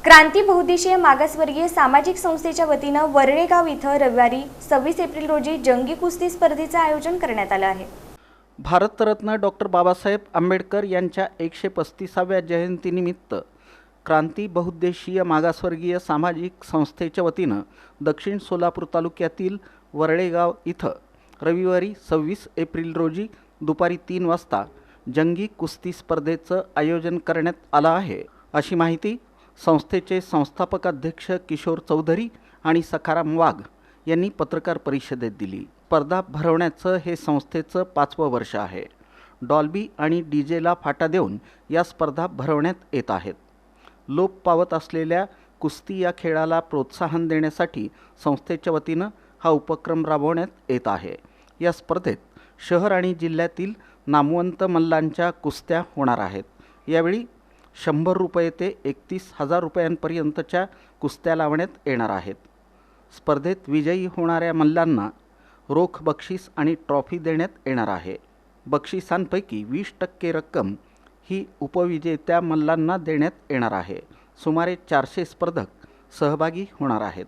क्रांती बहुउद्देशीय मागासवर्गीय सामाजिक संस्थेच्या वतीनं वरळेगाव इथं रविवारी 26 एप्रिल रोजी जंगी कुस्ती स्पर्धेचं आयोजन करण्यात आलं आहे। भारतरत्न डॉक्टर बाबासाहेब आंबेडकर यांच्या 135व्या जयंतीनिमित्त क्रांती बहुउद्देशीय मागासवर्गीय सामाजिक संस्थेच्या वतीनं दक्षिण सोलापूर तालुक्यातील वरळेगाव इथं रविवारी 26 एप्रिल रोजी दुपारी 3 वाजता जंगी कुस्ती स्पर्धेचं आयोजन करण्यात आलं आहे, अशी माहिती संस्थेचे संस्थापक अध्यक्ष किशोर चौधरी आणि सखाराम वाघ यांनी पत्रकार परिषदेत दिली। स्पर्धा भरवण्याचं हे संस्थेचं 5वं वर्ष आहे। डॉल्बी आणि डीजेला फाटा देऊन या स्पर्धा भरवण्यात येत आहेत। लोप पावत असलेल्या कुस्ती या खेळाला प्रोत्साहन देण्यासाठी संस्थेच्या वतीनं हा उपक्रम राबवण्यात येत आहे। या स्पर्धेत शहर आणि जिल्ह्यातील नामवंत मल्लांच्या कुस्त्या होणार आहेत। यावेळी 100 रुपये ते 31,000 रुपयांपर्यंतच्या कुस्त्या लावण्यात येणार आहेत। स्पर्धेत विजयी होणाऱ्या मल्लांना रोख बक्षीस आणि ट्रॉफी देण्यात येणार आहे। बक्षिसांपैकी 20% रक्कम ही उपविजेत्या मल्लांना देण्यात येणार आहे। सुमारे 400 स्पर्धक सहभागी होणार आहेत।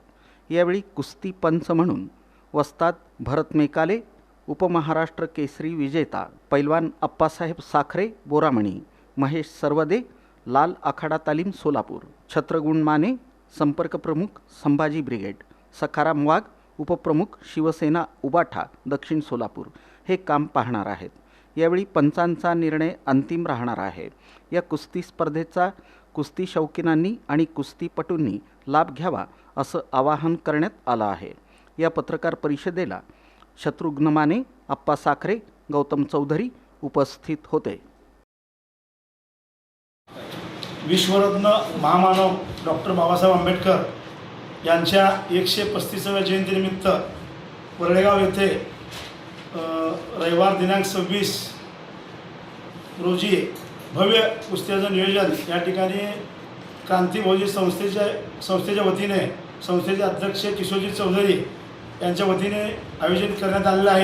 यावेळी कुस्ती पंच म्हणून वस्ताद भरत मेकाले, उपमहाराष्ट्र केसरी विजेता पैलवान अप्पासाहेब साखरे बोरामणी, महेश सरवदे लाल आखाडा तालीम सोलापूर, छत्रगुण माने संपर्क प्रमुख संभाजी ब्रिगेड, सखाराम वाघ उपप्रमुख शिवसेना उबाठा दक्षिण सोलापूर हे काम पाहणार आहेत। यावेळी पंचांचा निर्णय अंतिम राहणार आहे। या कुस्ती स्पर्धेचा कुस्ती शौकीनांनी आणि कुस्तीपटूंनी लाभ घ्यावा असं आवाहन करण्यात आलं आहे। या पत्रकार परिषदेला शत्रुघ्न माने, अप्पा साखरे, गौतम चौधरी उपस्थित होते। विश्वरत्न महामानव डॉक्टर बाबासाहेब आंबेडकर यांच्या 135व्या जयंतीनिमित्त वरळेगाव येथे रविवार दिनांक 26 रोजी भव्य कुस्त्याचं नियोजन या ठिकाणी क्रांती बहुउद्देशीय संस्थेच्या वतीने संस्थेचे अध्यक्ष किशोरजी चौधरी यांच्या वतीने आयोजित करण्यात आलेलं आहे।